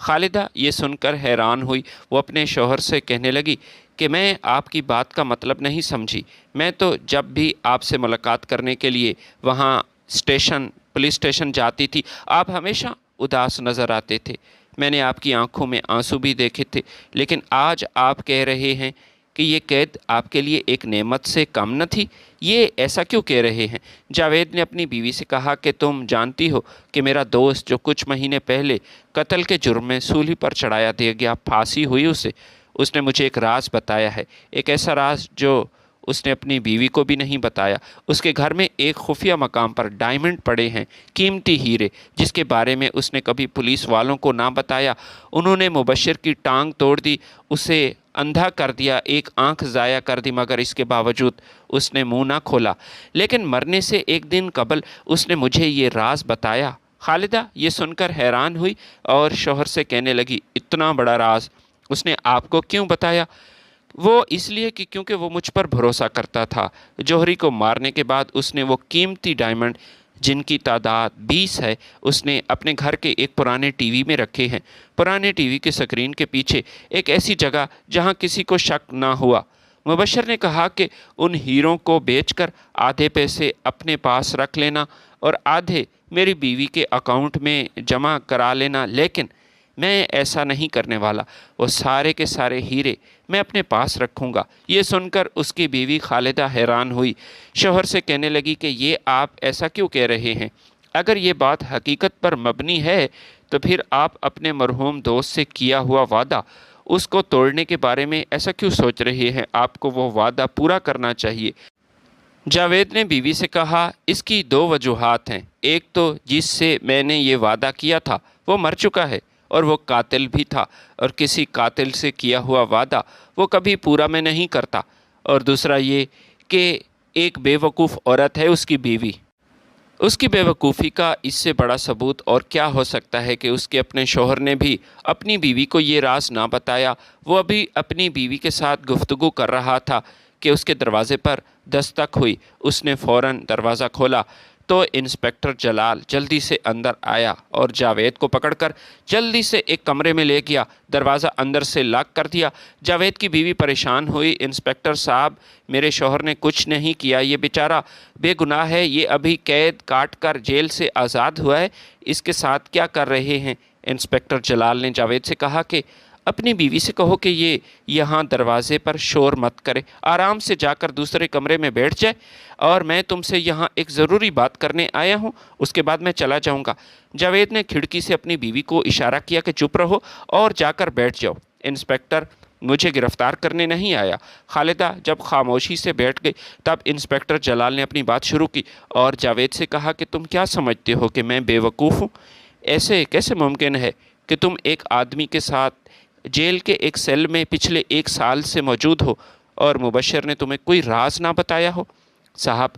خالدہ یہ سن کر حیران ہوئی۔ وہ اپنے شوہر سے کہنے لگی کہ میں آپ کی بات کا مطلب نہیں سمجھی۔ میں تو جب بھی آپ سے ملاقات کرنے کے لیے وہاں پولیس اسٹیشن جاتی تھی، آپ ہمیشہ اداس نظر آتے تھے۔ میں نے آپ کی آنکھوں میں آنسو بھی دیکھے تھے، لیکن آج آپ کہہ رہے ہیں کہ یہ قید آپ کے لیے ایک نعمت سے کم نہ تھی۔ یہ ایسا کیوں کہہ رہے ہیں؟ جاوید نے اپنی بیوی سے کہا کہ تم جانتی ہو کہ میرا دوست جو کچھ مہینے پہلے قتل کے جرم میں سولی پر چڑھایا دیا گیا، پھانسی ہوئی اسے، اس نے مجھے ایک راز بتایا ہے، ایک ایسا راز جو اس نے اپنی بیوی کو بھی نہیں بتایا۔ اس کے گھر میں ایک خفیہ مقام پر ڈائمنڈ پڑے ہیں، قیمتی ہیرے، جس کے بارے میں اس نے کبھی پولیس والوں کو نہ بتایا۔ انہوں نے مبشر کی ٹانگ توڑ دی، اسے اندھا کر دیا، ایک آنکھ ضائع کر دی، مگر اس کے باوجود اس نے منہ نہ کھولا۔ لیکن مرنے سے ایک دن قبل اس نے مجھے یہ راز بتایا۔ خالدہ یہ سن کر حیران ہوئی اور شوہر سے کہنے لگی، اتنا بڑا راز اس نے آپ کو کیوں بتایا؟ وہ اس لیے کہ کیونکہ وہ مجھ پر بھروسہ کرتا تھا۔ جوہری کو مارنے کے بعد اس نے وہ قیمتی ڈائمنڈ، جن کی تعداد 20 ہے، اس نے اپنے گھر کے ایک پرانے ٹی وی میں رکھے ہیں، پرانے ٹی وی کے سکرین کے پیچھے، ایک ایسی جگہ جہاں کسی کو شک نہ ہوا۔ مبشر نے کہا کہ ان ہیروں کو بیچ کر آدھے پیسے اپنے پاس رکھ لینا اور آدھے میری بیوی کے اکاؤنٹ میں جمع کرا لینا، لیکن میں ایسا نہیں کرنے والا۔ وہ سارے کے سارے ہیرے میں اپنے پاس رکھوں گا۔ یہ سن کر اس کی بیوی خالدہ حیران ہوئی، شوہر سے کہنے لگی کہ یہ آپ ایسا کیوں کہہ رہے ہیں؟ اگر یہ بات حقیقت پر مبنی ہے تو پھر آپ اپنے مرحوم دوست سے کیا ہوا وعدہ، اس کو توڑنے کے بارے میں ایسا کیوں سوچ رہے ہیں؟ آپ کو وہ وعدہ پورا کرنا چاہیے۔ جاوید نے بیوی سے کہا، اس کی دو وجوہات ہیں۔ ایک تو جس سے میں نے یہ وعدہ کیا تھا وہ مر چکا ہے اور وہ قاتل بھی تھا، اور کسی قاتل سے کیا ہوا وعدہ وہ کبھی پورا میں نہیں کرتا۔ اور دوسرا یہ کہ ایک بے وقوف عورت ہے اس کی بیوی۔ اس کی بے وقوفی کا اس سے بڑا ثبوت اور کیا ہو سکتا ہے کہ اس کے اپنے شوہر نے بھی اپنی بیوی کو یہ راز نہ بتایا۔ وہ ابھی اپنی بیوی کے ساتھ گفتگو کر رہا تھا کہ اس کے دروازے پر دستک ہوئی۔ اس نے فوراً دروازہ کھولا تو انسپکٹر جلال جلدی سے اندر آیا اور جاوید کو پکڑ کر جلدی سے ایک کمرے میں لے گیا، دروازہ اندر سے لاک کر دیا۔ جاوید کی بیوی پریشان ہوئی، انسپکٹر صاحب، میرے شوہر نے کچھ نہیں کیا، یہ بیچارہ بے گناہ ہے، یہ ابھی قید کاٹ کر جیل سے آزاد ہوا ہے، اس کے ساتھ کیا کر رہے ہیں؟ انسپکٹر جلال نے جاوید سے کہا کہ اپنی بیوی سے کہو کہ یہ یہاں دروازے پر شور مت کرے، آرام سے جا کر دوسرے کمرے میں بیٹھ جائے، اور میں تم سے یہاں ایک ضروری بات کرنے آیا ہوں، اس کے بعد میں چلا جاؤں گا۔ جاوید نے کھڑکی سے اپنی بیوی کو اشارہ کیا کہ چپ رہو اور جا کر بیٹھ جاؤ۔ انسپکٹر مجھے گرفتار کرنے نہیں آیا۔ خالدہ جب خاموشی سے بیٹھ گئی تب انسپکٹر جلال نے اپنی بات شروع کی اور جاوید سے کہا کہ تم کیا سمجھتے ہو کہ میں بے وقوف ہوں؟ ایسے کیسے ممکن ہے کہ تم ایک آدمی کے ساتھ جیل کے ایک سیل میں پچھلے 1 سال سے موجود ہو اور مبشر نے تمہیں کوئی راز نہ بتایا ہو؟ صاحب،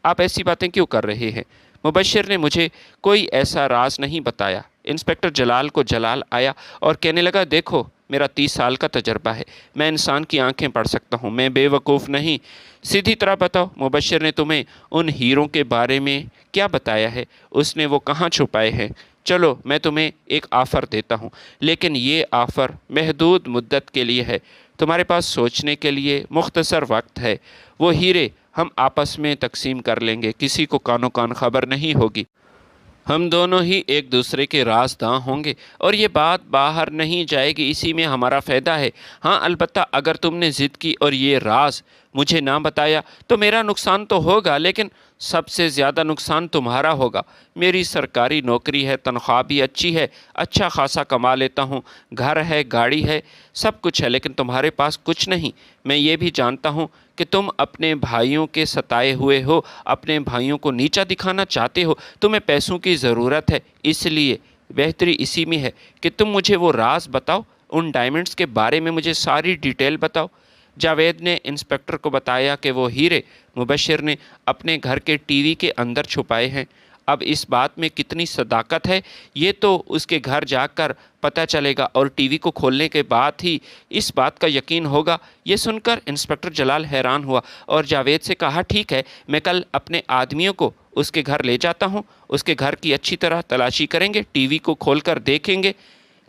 آپ ایسی باتیں کیوں کر رہے ہیں؟ مبشر نے مجھے کوئی ایسا راز نہیں بتایا۔ انسپکٹر جلال کو جلال آیا اور کہنے لگا، دیکھو میرا 30 سال کا تجربہ ہے، میں انسان کی آنکھیں پڑھ سکتا ہوں، میں بے وقوف نہیں۔ سیدھی طرح بتاؤ، مبشر نے تمہیں ان ہیروں کے بارے میں کیا بتایا ہے؟ اس نے وہ کہاں چھپائے ہیں؟ چلو میں تمہیں ایک آفر دیتا ہوں، لیکن یہ آفر محدود مدت کے لیے ہے، تمہارے پاس سوچنے کے لیے مختصر وقت ہے۔ وہ ہیرے ہم آپس میں تقسیم کر لیں گے، کسی کو کانو کان خبر نہیں ہوگی، ہم دونوں ہی ایک دوسرے کے رازداں ہوں گے اور یہ بات باہر نہیں جائے گی، اسی میں ہمارا فائدہ ہے۔ ہاں البتہ اگر تم نے ضد کی اور یہ راز مجھے نہ بتایا تو میرا نقصان تو ہوگا، لیکن سب سے زیادہ نقصان تمہارا ہوگا۔ میری سرکاری نوکری ہے، تنخواہ بھی اچھی ہے، اچھا خاصا کما لیتا ہوں، گھر ہے، گاڑی ہے، سب کچھ ہے، لیکن تمہارے پاس کچھ نہیں۔ میں یہ بھی جانتا ہوں کہ تم اپنے بھائیوں کے ستائے ہوئے ہو، اپنے بھائیوں کو نیچا دکھانا چاہتے ہو، تمہیں پیسوں کی ضرورت ہے، اس لیے بہتری اسی میں ہے کہ تم مجھے وہ راز بتاؤ، ان ڈائمنڈز کے بارے میں مجھے ساری ڈیٹیل بتاؤ۔ جاوید نے انسپکٹر کو بتایا کہ وہ ہیرے مبشر نے اپنے گھر کے ٹی وی کے اندر چھپائے ہیں۔ اب اس بات میں کتنی صداقت ہے یہ تو اس کے گھر جا کر پتہ چلے گا، اور ٹی وی کو کھولنے کے بعد ہی اس بات کا یقین ہوگا۔ یہ سن کر انسپکٹر جلال حیران ہوا اور جاوید سے کہا، ٹھیک ہے، میں کل اپنے آدمیوں کو اس کے گھر لے جاتا ہوں، اس کے گھر کی اچھی طرح تلاشی کریں گے، ٹی وی کو کھول کر دیکھیں گے،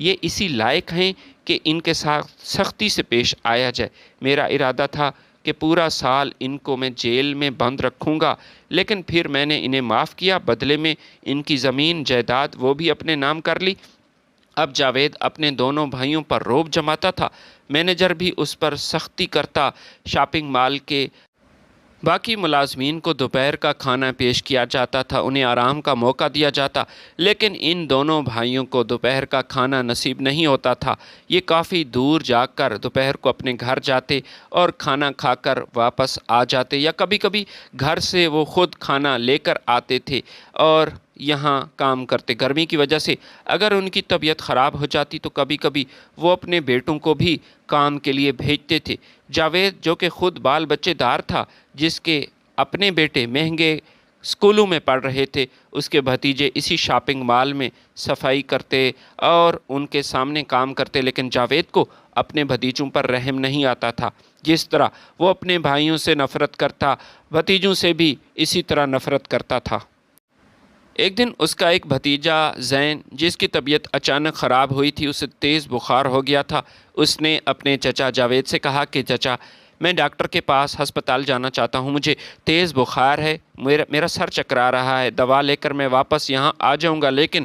یہ اسی لائق ہیں کہ ان کے ساتھ سختی سے پیش آیا جائے۔ میرا ارادہ تھا کہ پورا سال ان کو میں جیل میں بند رکھوں گا، لیکن پھر میں نے انہیں معاف کیا، بدلے میں ان کی زمین جائیداد وہ بھی اپنے نام کر لی۔ اب جاوید اپنے دونوں بھائیوں پر روب جماتا تھا، مینیجر بھی اس پر سختی کرتا، شاپنگ مال کے باقی ملازمین کو دوپہر کا کھانا پیش کیا جاتا تھا، انہیں آرام کا موقع دیا جاتا، لیکن ان دونوں بھائیوں کو دوپہر کا کھانا نصیب نہیں ہوتا تھا۔ یہ کافی دور جا کر دوپہر کو اپنے گھر جاتے اور کھانا کھا کر واپس آ جاتے، یا کبھی کبھی گھر سے وہ خود کھانا لے کر آتے تھے اور یہاں کام کرتے۔ گرمی کی وجہ سے اگر ان کی طبیعت خراب ہو جاتی تو کبھی کبھی وہ اپنے بیٹوں کو بھی کام کے لیے بھیجتے تھے۔ جاوید جو کہ خود بال بچے دار تھا، جس کے اپنے بیٹے مہنگے اسکولوں میں پڑھ رہے تھے، اس کے بھتیجے اسی شاپنگ مال میں صفائی کرتے اور ان کے سامنے کام کرتے، لیکن جاوید کو اپنے بھتیجوں پر رحم نہیں آتا تھا۔ جس طرح وہ اپنے بھائیوں سے نفرت کرتا، بھتیجوں سے بھی اسی طرح نفرت کرتا تھا۔ ایک دن اس کا ایک بھتیجا زین، جس کی طبیعت اچانک خراب ہوئی تھی، اسے تیز بخار ہو گیا تھا۔ اس نے اپنے چچا جاوید سے کہا کہ چچا، میں ڈاکٹر کے پاس ہسپتال جانا چاہتا ہوں، مجھے تیز بخار ہے، میرا سر چکرا رہا ہے، دوا لے کر میں واپس یہاں آ جاؤں گا۔ لیکن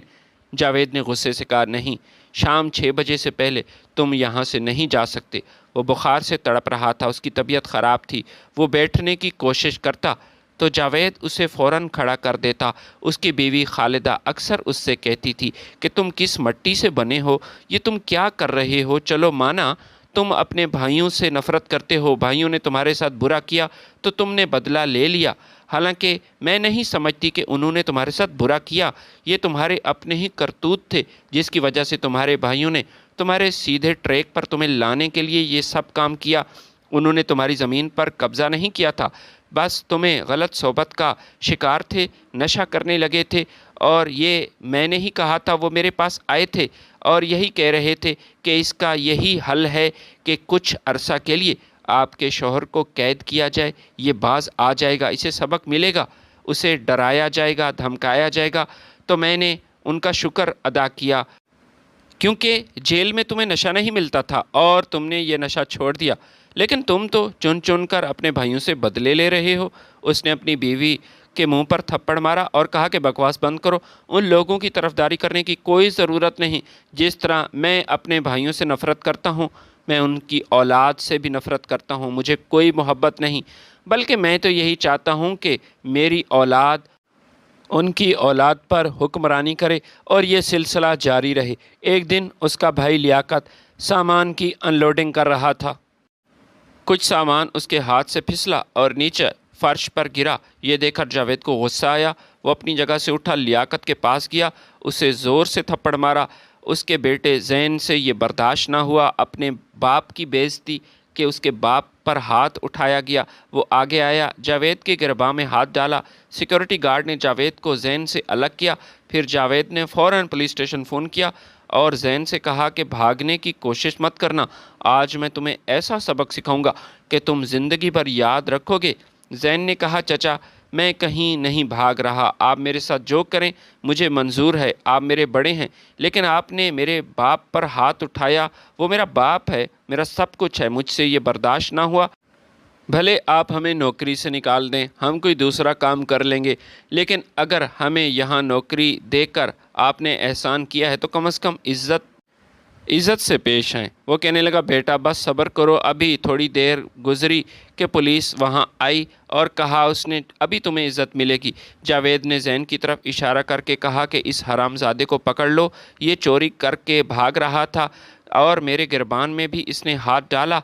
جاوید نے غصے سے کہا، نہیں، شام 6 بجے سے پہلے تم یہاں سے نہیں جا سکتے۔ وہ بخار سے تڑپ رہا تھا، اس کی طبیعت خراب تھی، وہ بیٹھنے کی کوشش کرتا تو جاوید اسے فوراً کھڑا کر دیتا۔ اس کی بیوی خالدہ اکثر اس سے کہتی تھی کہ تم کس مٹی سے بنے ہو، یہ تم کیا کر رہے ہو؟ چلو مانا تم اپنے بھائیوں سے نفرت کرتے ہو، بھائیوں نے تمہارے ساتھ برا کیا تو تم نے بدلہ لے لیا، حالانکہ میں نہیں سمجھتی کہ انہوں نے تمہارے ساتھ برا کیا، یہ تمہارے اپنے ہی کرتوت تھے جس کی وجہ سے تمہارے بھائیوں نے تمہارے سیدھے ٹریک پر تمہیں لانے کے لیے یہ سب کام کیا۔ انہوں نے تمہاری زمین پر قبضہ نہیں کیا تھا، بس تمہیں غلط صحبت کا شکار تھے، نشہ کرنے لگے تھے، اور یہ میں نے ہی کہا تھا، وہ میرے پاس آئے تھے اور یہی کہہ رہے تھے کہ اس کا یہی حل ہے کہ کچھ عرصہ کے لیے آپ کے شوہر کو قید کیا جائے، یہ باز آ جائے گا، اسے سبق ملے گا، اسے ڈرایا جائے گا، دھمکایا جائے گا۔ تو میں نے ان کا شکر ادا کیا، کیونکہ جیل میں تمہیں نشہ نہیں ملتا تھا اور تم نے یہ نشہ چھوڑ دیا، لیکن تم تو چن چن کر اپنے بھائیوں سے بدلے لے رہے ہو۔ اس نے اپنی بیوی کے منہ پر تھپڑ مارا اور کہا کہ بکواس بند کرو، ان لوگوں کی طرفداری کرنے کی کوئی ضرورت نہیں۔ جس طرح میں اپنے بھائیوں سے نفرت کرتا ہوں، میں ان کی اولاد سے بھی نفرت کرتا ہوں، مجھے کوئی محبت نہیں، بلکہ میں تو یہی چاہتا ہوں کہ میری اولاد ان کی اولاد پر حکمرانی کرے اور یہ سلسلہ جاری رہے۔ ایک دن اس کا بھائی لیاقت سامان کی ان لوڈنگ کر رہا تھا، کچھ سامان اس کے ہاتھ سے پھسلا اور نیچے فرش پر گرا۔ یہ دیکھ کر جاوید کو غصہ آیا، وہ اپنی جگہ سے اٹھا، لیاقت کے پاس گیا، اسے زور سے تھپڑ مارا۔ اس کے بیٹے زین سے یہ برداشت نہ ہوا، اپنے باپ کی بے عزتی کہ اس کے باپ پر ہاتھ اٹھایا گیا، وہ آگے آیا، جاوید کے گرباں میں ہاتھ ڈالا۔ سیکورٹی گارڈ نے جاوید کو زین سے الگ کیا، پھر جاوید نے فوراً پولیس اسٹیشن فون کیا اور زین سے کہا کہ بھاگنے کی کوشش مت کرنا، آج میں تمہیں ایسا سبق سکھاؤں گا کہ تم زندگی بھر یاد رکھو گے۔ زین نے کہا، چچا، میں کہیں نہیں بھاگ رہا، آپ میرے ساتھ جو کریں مجھے منظور ہے، آپ میرے بڑے ہیں، لیکن آپ نے میرے باپ پر ہاتھ اٹھایا، وہ میرا باپ ہے، میرا سب کچھ ہے، مجھ سے یہ برداشت نہ ہوا۔ بھلے آپ ہمیں نوکری سے نکال دیں، ہم کوئی دوسرا کام کر لیں گے، لیکن اگر ہمیں یہاں نوکری دے کر آپ نے احسان کیا ہے تو کم از کم عزت سے پیش آئیں۔ وہ کہنے لگا، بیٹا بس صبر کرو، ابھی تھوڑی دیر گزری کہ پولیس وہاں آئی اور کہا اس نے ابھی تمہیں عزت ملے گی۔ جاوید نے زین کی طرف اشارہ کر کے کہا کہ اس حرام زادے کو پکڑ لو، یہ چوری کر کے بھاگ رہا تھا اور میرے گربان میں بھی اس نے ہاتھ ڈالا۔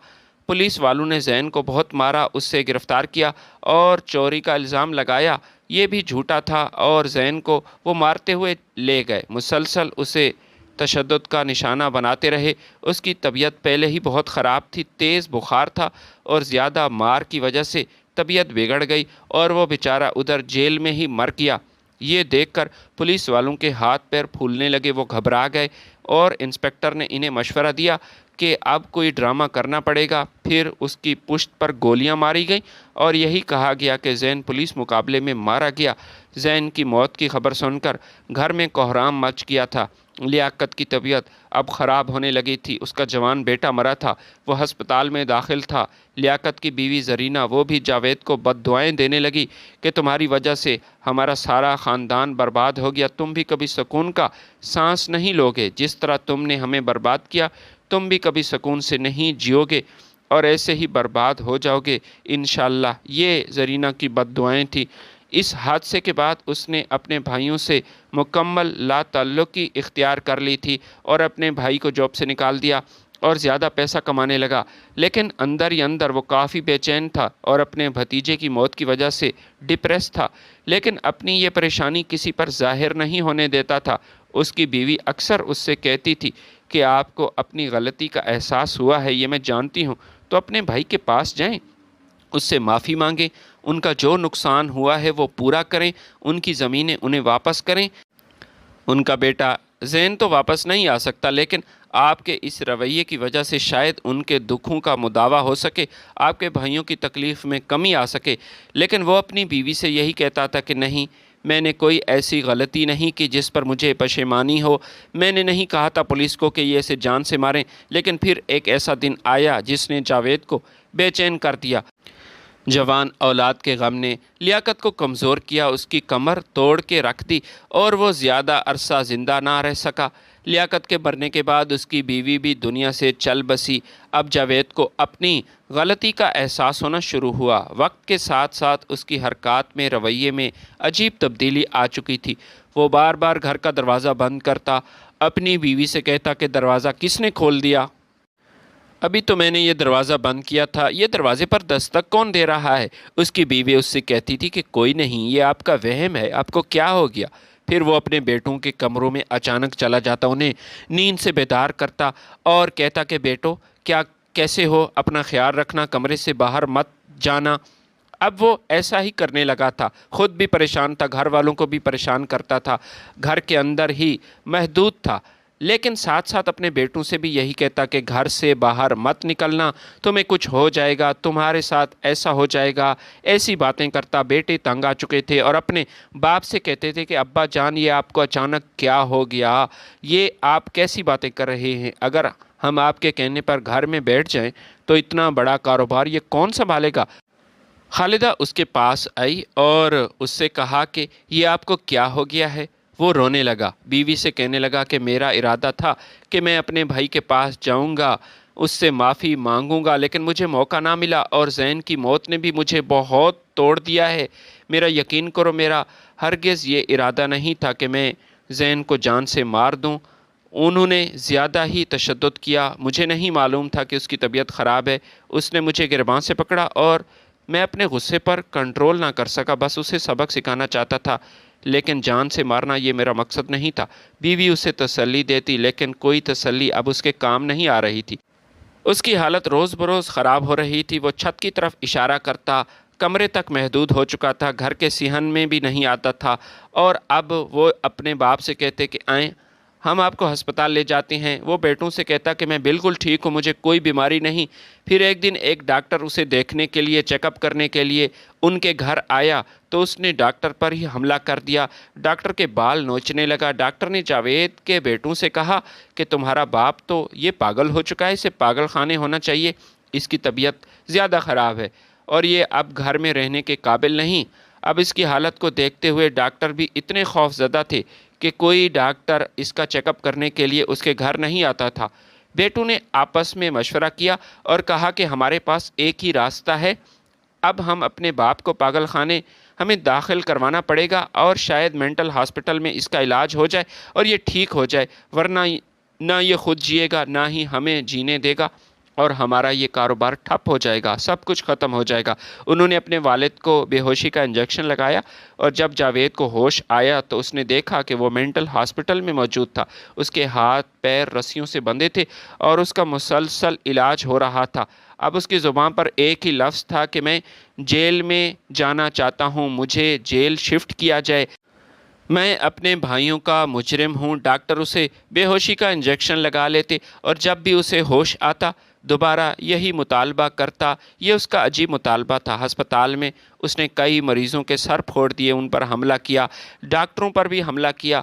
پولیس والوں نے زین کو بہت مارا، اس سے گرفتار کیا اور چوری کا الزام لگایا، یہ بھی جھوٹا تھا اور زین کو وہ مارتے ہوئے لے گئے، مسلسل اسے تشدد کا نشانہ بناتے رہے۔ اس کی طبیعت پہلے ہی بہت خراب تھی، تیز بخار تھا اور زیادہ مار کی وجہ سے طبیعت بگڑ گئی اور وہ بیچارہ ادھر جیل میں ہی مر گیا۔ یہ دیکھ کر پولیس والوں کے ہاتھ پیر پھولنے لگے، وہ گھبرا گئے اور انسپکٹر نے انہیں مشورہ دیا کہ اب کوئی ڈرامہ کرنا پڑے گا۔ پھر اس کی پشت پر گولیاں ماری گئیں اور یہی کہا گیا کہ زین پولیس مقابلے میں مارا گیا۔ زین کی موت کی خبر سن کر گھر میں کوہرام مچ گیا تھا۔ لیاقت کی طبیعت اب خراب ہونے لگی تھی۔ اس کا جوان بیٹا مرا تھا، وہ ہسپتال میں داخل تھا۔ لیاقت کی بیوی زرینہ وہ بھی جاوید کو بد دعائیں دینے لگی کہ تمہاری وجہ سے ہمارا سارا خاندان برباد ہو گیا، تم بھی کبھی سکون کا سانس نہیں لوگے، جس طرح تم نے ہمیں برباد کیا تم بھی کبھی سکون سے نہیں جیو گے اور ایسے ہی برباد ہو جاؤ گے انشاءاللہ۔ یہ زرینہ کی بد دعائیں تھیں۔ اس حادثے کے بعد اس نے اپنے بھائیوں سے مکمل لا تعلقی اختیار کر لی تھی اور اپنے بھائی کو جاب سے نکال دیا اور زیادہ پیسہ کمانے لگا، لیکن اندر ہی اندر وہ کافی بے چین تھا اور اپنے بھتیجے کی موت کی وجہ سے ڈپریس تھا، لیکن اپنی یہ پریشانی کسی پر ظاہر نہیں ہونے دیتا تھا۔ اس کی بیوی اکثر اس سے کہتی تھی کہ آپ کو اپنی غلطی کا احساس ہوا ہے، یہ میں جانتی ہوں، تو اپنے بھائی کے پاس جائیں، اس سے معافی مانگیں، ان کا جو نقصان ہوا ہے وہ پورا کریں، ان کی زمینیں انہیں واپس کریں۔ ان کا بیٹا زین تو واپس نہیں آ سکتا، لیکن آپ کے اس رویے کی وجہ سے شاید ان کے دکھوں کا مداوع ہو سکے، آپ کے بھائیوں کی تکلیف میں کمی آ سکے۔ لیکن وہ اپنی بیوی سے یہی کہتا تھا کہ نہیں، میں نے کوئی ایسی غلطی نہیں کی جس پر مجھے پشیمانی ہو، میں نے نہیں کہا تھا پولیس کو کہ یہ اسے جان سے ماریں، لیکن پھر ایک ایسا دن آیا جس نے جاوید کو بے چین کر دیا۔ جوان اولاد کے غم نے لیاقت کو کمزور کیا، اس کی کمر توڑ کے رکھ دی اور وہ زیادہ عرصہ زندہ نہ رہ سکا۔ لیاقت کے مرنے کے بعد اس کی بیوی بھی دنیا سے چل بسی۔ اب جاوید کو اپنی غلطی کا احساس ہونا شروع ہوا۔ وقت کے ساتھ ساتھ اس کی حرکات میں، رویے میں عجیب تبدیلی آ چکی تھی۔ وہ بار بار گھر کا دروازہ بند کرتا، اپنی بیوی سے کہتا کہ دروازہ کس نے کھول دیا؟ ابھی تو میں نے یہ دروازہ بند کیا تھا، یہ دروازے پر دستک کون دے رہا ہے؟ اس کی بیوی اس سے کہتی تھی کہ کوئی نہیں، یہ آپ کا وہم ہے، آپ کو کیا ہو گیا؟ پھر وہ اپنے بیٹوں کے کمروں میں اچانک چلا جاتا، انہیں نیند سے بیدار کرتا اور کہتا کہ بیٹو کیسے ہو، اپنا خیال رکھنا، کمرے سے باہر مت جانا۔ اب وہ ایسا ہی کرنے لگا تھا، خود بھی پریشان تھا، گھر والوں کو بھی پریشان کرتا تھا، گھر کے اندر ہی محدود تھا، لیکن ساتھ ساتھ اپنے بیٹوں سے بھی یہی کہتا کہ گھر سے باہر مت نکلنا، تمہیں کچھ ہو جائے گا، تمہارے ساتھ ایسا ہو جائے گا، ایسی باتیں کرتا۔ بیٹے تنگ آ چکے تھے اور اپنے باپ سے کہتے تھے کہ ابا جان، یہ آپ کو اچانک کیا ہو گیا، یہ آپ کیسی باتیں کر رہے ہیں؟ اگر ہم آپ کے کہنے پر گھر میں بیٹھ جائیں تو اتنا بڑا کاروبار یہ کون سنبھالے گا؟ خالدہ اس کے پاس آئی اور اس سے کہا کہ یہ آپ کو کیا ہو گیا ہے؟ وہ رونے لگا، بیوی سے کہنے لگا کہ میرا ارادہ تھا کہ میں اپنے بھائی کے پاس جاؤں گا، اس سے معافی مانگوں گا، لیکن مجھے موقع نہ ملا اور زین کی موت نے بھی مجھے بہت توڑ دیا ہے۔ میرا یقین کرو، میرا ہرگز یہ ارادہ نہیں تھا کہ میں زین کو جان سے مار دوں۔ انہوں نے زیادہ ہی تشدد کیا، مجھے نہیں معلوم تھا کہ اس کی طبیعت خراب ہے۔ اس نے مجھے گریباں سے پکڑا اور میں اپنے غصے پر کنٹرول نہ کر سکا، بس اسے سبق سکھانا چاہتا تھا، لیکن جان سے مارنا یہ میرا مقصد نہیں تھا۔ بیوی اسے تسلی دیتی، لیکن کوئی تسلی اب اس کے کام نہیں آ رہی تھی۔ اس کی حالت روز بروز خراب ہو رہی تھی، وہ چھت کی طرف اشارہ کرتا، کمرے تک محدود ہو چکا تھا، گھر کے صحن میں بھی نہیں آتا تھا، اور اب وہ اپنے باپ سے کہتے کہ آئیں ہم آپ کو ہسپتال لے جاتے ہیں۔ وہ بیٹوں سے کہتا کہ میں بالکل ٹھیک ہوں، مجھے کوئی بیماری نہیں۔ پھر ایک دن ایک ڈاکٹر اسے دیکھنے کے لیے، چیک اپ کرنے کے لیے ان کے گھر آیا تو اس نے ڈاکٹر پر ہی حملہ کر دیا، ڈاکٹر کے بال نوچنے لگا۔ ڈاکٹر نے جاوید کے بیٹوں سے کہا کہ تمہارا باپ تو یہ پاگل ہو چکا ہے، اسے پاگل خانے ہونا چاہیے، اس کی طبیعت زیادہ خراب ہے اور یہ اب گھر میں رہنے کے قابل نہیں۔ اب اس کی حالت کو دیکھتے ہوئے ڈاکٹر بھی اتنے خوف زدہ تھے کہ کوئی ڈاکٹر اس کا چیک اپ کرنے کے لیے اس کے گھر نہیں آتا تھا۔ بیٹوں نے آپس میں مشورہ کیا اور کہا کہ ہمارے پاس ایک ہی راستہ ہے، اب ہم اپنے باپ کو پاگل خانے ہمیں داخل کروانا پڑے گا اور شاید مینٹل ہاسپٹل میں اس کا علاج ہو جائے اور یہ ٹھیک ہو جائے، ورنہ نہ یہ خود جیے گا نہ ہی ہمیں جینے دے گا اور ہمارا یہ کاروبار ٹھپ ہو جائے گا، سب کچھ ختم ہو جائے گا۔ انہوں نے اپنے والد کو بے ہوشی کا انجیکشن لگایا اور جب جاوید کو ہوش آیا تو اس نے دیکھا کہ وہ مینٹل ہاسپٹل میں موجود تھا، اس کے ہاتھ پیر رسیوں سے بندھے تھے اور اس کا مسلسل علاج ہو رہا تھا۔ اب اس کی زبان پر ایک ہی لفظ تھا کہ میں جیل میں جانا چاہتا ہوں، مجھے جیل شفٹ کیا جائے، میں اپنے بھائیوں کا مجرم ہوں۔ ڈاکٹر اسے بے ہوشی کا انجیکشن لگا لیتے اور جب بھی اسے ہوش آتا دوبارہ یہی مطالبہ کرتا۔ یہ اس کا عجیب مطالبہ تھا۔ ہسپتال میں اس نے کئی مریضوں کے سر پھوڑ دیے، ان پر حملہ کیا، ڈاکٹروں پر بھی حملہ کیا۔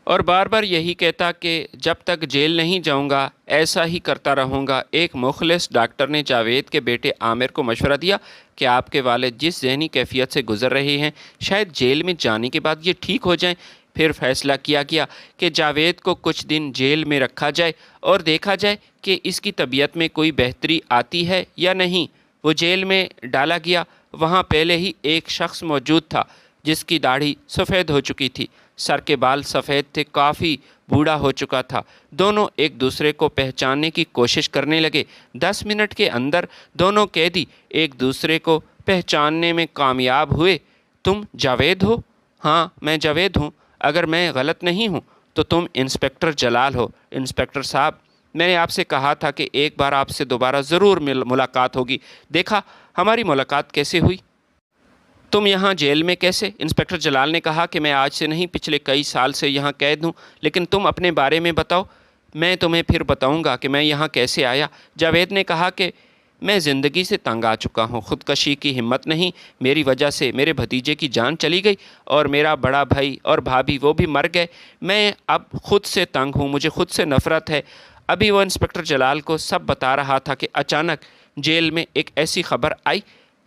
اور بار بار یہی کہتا کہ جب تک جیل نہیں جاؤں گا ایسا ہی کرتا رہوں گا۔ ایک مخلص ڈاکٹر نے جاوید کے بیٹے عامر کو مشورہ دیا کہ آپ کے والد جس ذہنی کیفیت سے گزر رہے ہیں شاید جیل میں جانے کے بعد یہ ٹھیک ہو جائیں۔ پھر فیصلہ کیا گیا کہ جاوید کو کچھ دن جیل میں رکھا جائے اور دیکھا جائے کہ اس کی طبیعت میں کوئی بہتری آتی ہے یا نہیں۔ وہ جیل میں ڈالا گیا۔ وہاں پہلے ہی ایک شخص موجود تھا جس کی داڑھی سفید ہو چکی تھی، سر کے بال سفید تھے، کافی بوڑھا ہو چکا تھا۔ دونوں ایک دوسرے کو پہچاننے کی کوشش کرنے لگے۔ 10 منٹ کے اندر دونوں قیدی ایک دوسرے کو پہچاننے میں کامیاب ہوئے۔ تم جاوید ہو؟ ہاں میں جاوید ہوں۔ اگر میں غلط نہیں ہوں تو تم انسپکٹر جلال ہو۔ انسپکٹر صاحب، میں نے آپ سے کہا تھا کہ ایک بار آپ سے دوبارہ ضرور ملاقات ہوگی۔ دیکھا ہماری ملاقات کیسے ہوئی؟ تم یہاں جیل میں کیسے؟ انسپکٹر جلال نے کہا کہ میں آج سے نہیں پچھلے کئی سال سے یہاں قید ہوں، لیکن تم اپنے بارے میں بتاؤ، میں تمہیں پھر بتاؤں گا کہ میں یہاں کیسے آیا۔ جاوید نے کہا کہ میں زندگی سے تنگ آ چکا ہوں، خودکشی کی ہمت نہیں، میری وجہ سے میرے بھتیجے کی جان چلی گئی اور میرا بڑا بھائی اور بھابھی وہ بھی مر گئے۔ میں اب خود سے تنگ ہوں، مجھے خود سے نفرت ہے۔ ابھی وہ انسپکٹر جلال کو سب بتا رہا تھا کہ اچانک جیل میں ایک ایسی خبر آئی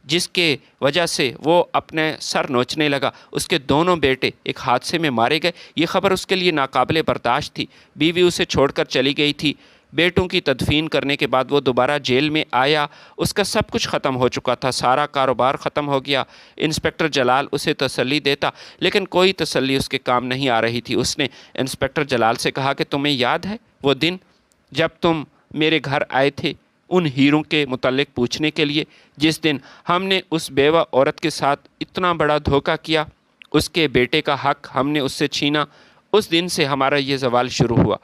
جس کے وجہ سے وہ اپنے سر نوچنے لگا۔ اس کے دونوں بیٹے ایک حادثے میں مارے گئے۔ یہ خبر اس کے لیے ناقابل برداشت تھی۔ بیوی اسے چھوڑ کر چلی گئی تھی۔ بیٹوں کی تدفین کرنے کے بعد وہ دوبارہ جیل میں آیا۔ اس کا سب کچھ ختم ہو چکا تھا، سارا کاروبار ختم ہو گیا۔ انسپکٹر جلال اسے تسلی دیتا لیکن کوئی تسلی اس کے کام نہیں آ رہی تھی۔ اس نے انسپکٹر جلال سے کہا کہ تمہیں یاد ہے وہ دن جب تم میرے گھر آئے تھے ان ہیروں کے متعلق پوچھنے کے لیے، جس دن ہم نے اس بیوہ عورت کے ساتھ اتنا بڑا دھوکہ کیا، اس کے بیٹے کا حق ہم نے اس سے چھینا، اس دن سے ہمارا یہ زوال شروع ہوا۔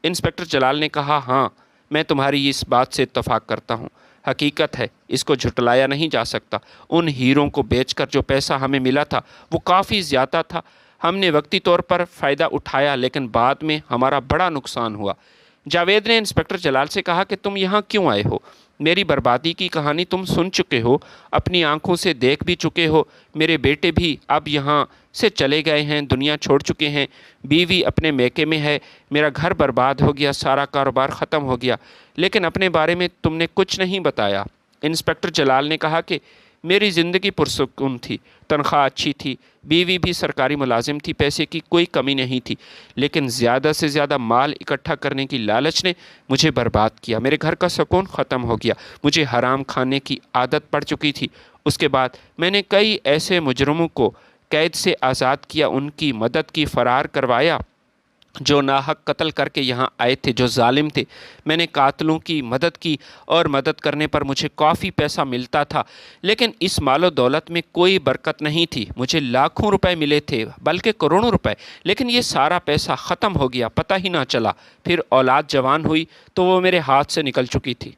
انسپکٹر جلال نے کہا ہاں میں تمہاری اس بات سے اتفاق کرتا ہوں، حقیقت ہے، اس کو جھٹلایا نہیں جا سکتا۔ ان ہیروں کو بیچ کر جو پیسہ ہمیں ملا تھا وہ کافی زیادہ تھا۔ ہم نے وقتی طور پر فائدہ اٹھایا لیکن بعد میں ہمارا بڑا نقصان ہوا۔ جاوید نے انسپکٹر جلال سے کہا کہ تم یہاں کیوں آئے ہو؟ میری بربادی کی کہانی تم سن چکے ہو، اپنی آنکھوں سے دیکھ بھی چکے ہو۔ میرے بیٹے بھی اب یہاں سے چلے گئے ہیں، دنیا چھوڑ چکے ہیں، بیوی اپنے میکے میں ہے، میرا گھر برباد ہو گیا، سارا کاروبار ختم ہو گیا، لیکن اپنے بارے میں تم نے کچھ نہیں بتایا۔ انسپکٹر جلال نے کہا کہ میری زندگی پرسکون تھی، تنخواہ اچھی تھی، بیوی بھی سرکاری ملازم تھی، پیسے کی کوئی کمی نہیں تھی، لیکن زیادہ سے زیادہ مال اکٹھا کرنے کی لالچ نے مجھے برباد کیا۔ میرے گھر کا سکون ختم ہو گیا، مجھے حرام کھانے کی عادت پڑ چکی تھی۔ اس کے بعد میں نے کئی ایسے مجرموں کو قید سے آزاد کیا، ان کی مدد کی، فرار کروایا جو ناحق قتل کر کے یہاں آئے تھے، جو ظالم تھے۔ میں نے قاتلوں کی مدد کی اور مدد کرنے پر مجھے کافی پیسہ ملتا تھا، لیکن اس مال و دولت میں کوئی برکت نہیں تھی۔ مجھے لاکھوں روپے ملے تھے، بلکہ کروڑوں روپے، لیکن یہ سارا پیسہ ختم ہو گیا، پتہ ہی نہ چلا۔ پھر اولاد جوان ہوئی تو وہ میرے ہاتھ سے نکل چکی تھی۔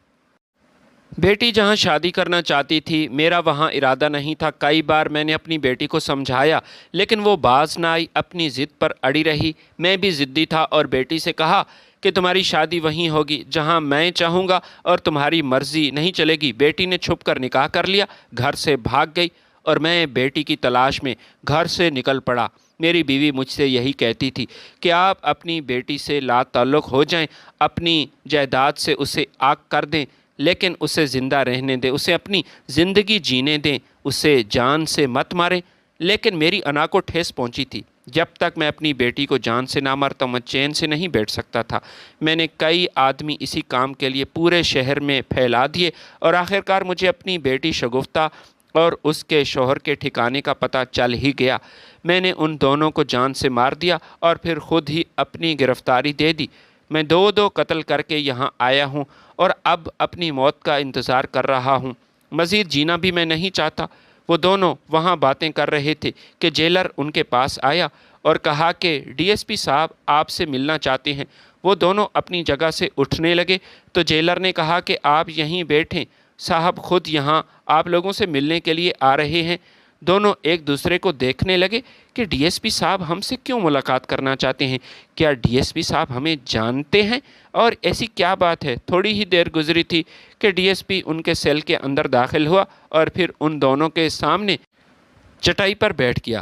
بیٹی جہاں شادی کرنا چاہتی تھی میرا وہاں ارادہ نہیں تھا۔ کئی بار میں نے اپنی بیٹی کو سمجھایا لیکن وہ باز نہ آئی، اپنی ضد پر اڑی رہی۔ میں بھی ضدی تھا اور بیٹی سے کہا کہ تمہاری شادی وہیں ہوگی جہاں میں چاہوں گا اور تمہاری مرضی نہیں چلے گی۔ بیٹی نے چھپ کر نکاح کر لیا، گھر سے بھاگ گئی اور میں بیٹی کی تلاش میں گھر سے نکل پڑا۔ میری بیوی مجھ سے یہی کہتی تھی کہ آپ اپنی بیٹی سے لا تعلق ہو جائیں، اپنی جائیداد سے اسے آگ کر دیں، لیکن اسے زندہ رہنے دیں، اسے اپنی زندگی جینے دیں، اسے جان سے مت ماریں۔ لیکن میری انا کو ٹھیس پہنچی تھی۔ جب تک میں اپنی بیٹی کو جان سے نہ مارتا میں چین سے نہیں بیٹھ سکتا تھا۔ میں نے کئی آدمی اسی کام کے لیے پورے شہر میں پھیلا دیے اور آخرکار مجھے اپنی بیٹی شگفتہ اور اس کے شوہر کے ٹھکانے کا پتہ چل ہی گیا۔ میں نے ان دونوں کو جان سے مار دیا اور پھر خود ہی اپنی گرفتاری دے دی۔ میں دو قتل کر کے یہاں آیا ہوں اور اب اپنی موت کا انتظار کر رہا ہوں۔ مزید جینا بھی میں نہیں چاہتا۔ وہ دونوں وہاں باتیں کر رہے تھے کہ جیلر ان کے پاس آیا اور کہا کہ ڈی ایس پی صاحب آپ سے ملنا چاہتے ہیں۔ وہ دونوں اپنی جگہ سے اٹھنے لگے تو جیلر نے کہا کہ آپ یہیں بیٹھیں، صاحب خود یہاں آپ لوگوں سے ملنے کے لیے آ رہے ہیں۔ دونوں ایک دوسرے کو دیکھنے لگے کہ ڈی ایس پی صاحب ہم سے کیوں ملاقات کرنا چاہتے ہیں؟ کیا ڈی ایس پی صاحب ہمیں جانتے ہیں؟ اور ایسی کیا بات ہے؟ تھوڑی ہی دیر گزری تھی کہ ڈی ایس پی ان کے سیل کے اندر داخل ہوا اور پھر ان دونوں کے سامنے چٹائی پر بیٹھ گیا۔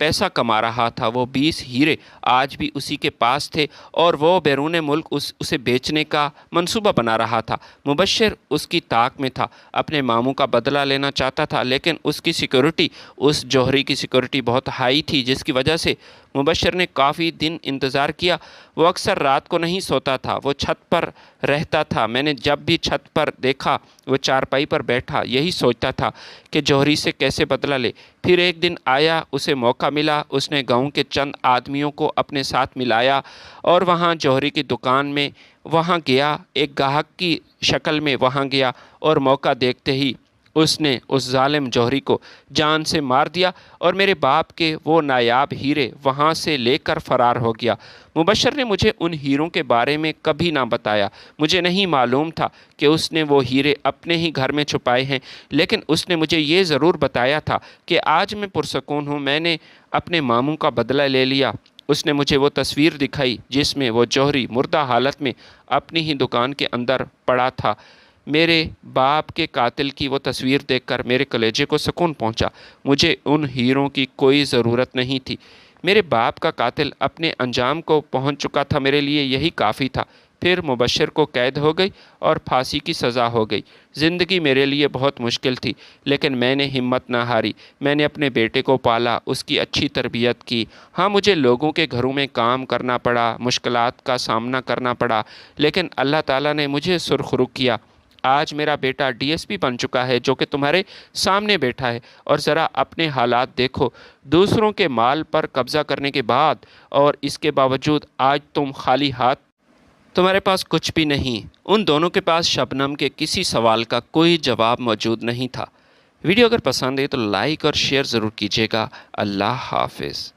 پیسہ کما رہا تھا۔ وہ 20 ہیرے آج بھی اسی کے پاس تھے اور وہ بیرون ملک اسے بیچنے کا منصوبہ بنا رہا تھا۔ مبشر اس کی طاق میں تھا، اپنے ماموں کا بدلہ لینا چاہتا تھا، لیکن اس کی سیکورٹی، اس جوہری کی سیکورٹی بہت ہائی تھی، جس کی وجہ سے مبشر نے کافی دن انتظار کیا۔ وہ اکثر رات کو نہیں سوتا تھا، وہ چھت پر رہتا تھا۔ میں نے جب بھی چھت پر دیکھا وہ چارپائی پر بیٹھا یہی سوچتا تھا کہ جوہری سے کیسے بدلہ لے۔ پھر ایک دن آیا، اسے موقع ملا، اس نے گاؤں کے چند آدمیوں کو اپنے ساتھ ملایا اور وہاں جوہری کی دکان میں وہاں گیا، ایک گاہک کی شکل میں وہاں گیا اور موقع دیکھتے ہی اس نے اس ظالم جوہری کو جان سے مار دیا اور میرے باپ کے وہ نایاب ہیرے وہاں سے لے کر فرار ہو گیا۔ مبشر نے مجھے ان ہیروں کے بارے میں کبھی نہ بتایا۔ مجھے نہیں معلوم تھا کہ اس نے وہ ہیرے اپنے ہی گھر میں چھپائے ہیں، لیکن اس نے مجھے یہ ضرور بتایا تھا کہ آج میں پرسکون ہوں، میں نے اپنے ماموں کا بدلہ لے لیا۔ اس نے مجھے وہ تصویر دکھائی جس میں وہ جوہری مردہ حالت میں اپنی ہی دکان کے اندر پڑا تھا۔ میرے باپ کے قاتل کی وہ تصویر دیکھ کر میرے کلیجے کو سکون پہنچا۔ مجھے ان ہیروں کی کوئی ضرورت نہیں تھی۔ میرے باپ کا قاتل اپنے انجام کو پہنچ چکا تھا، میرے لیے یہی کافی تھا۔ پھر مبشر کو قید ہو گئی اور پھانسی کی سزا ہو گئی۔ زندگی میرے لیے بہت مشکل تھی، لیکن میں نے ہمت نہ ہاری۔ میں نے اپنے بیٹے کو پالا، اس کی اچھی تربیت کی۔ ہاں، مجھے لوگوں کے گھروں میں کام کرنا پڑا، مشکلات کا سامنا کرنا پڑا، لیکن اللہ تعالیٰ نے مجھے سرخرو کیا۔ آج میرا بیٹا DSP بن چکا ہے، جو کہ تمہارے سامنے بیٹھا ہے، اور ذرا اپنے حالات دیکھو۔ دوسروں کے مال پر قبضہ کرنے کے بعد اور اس کے باوجود آج تم خالی ہاتھ، تمہارے پاس کچھ بھی نہیں۔ ان دونوں کے پاس شبنم کے کسی سوال کا کوئی جواب موجود نہیں تھا۔ ویڈیو اگر پسند ہے تو لائک اور شیئر ضرور کیجیے گا۔ اللہ حافظ۔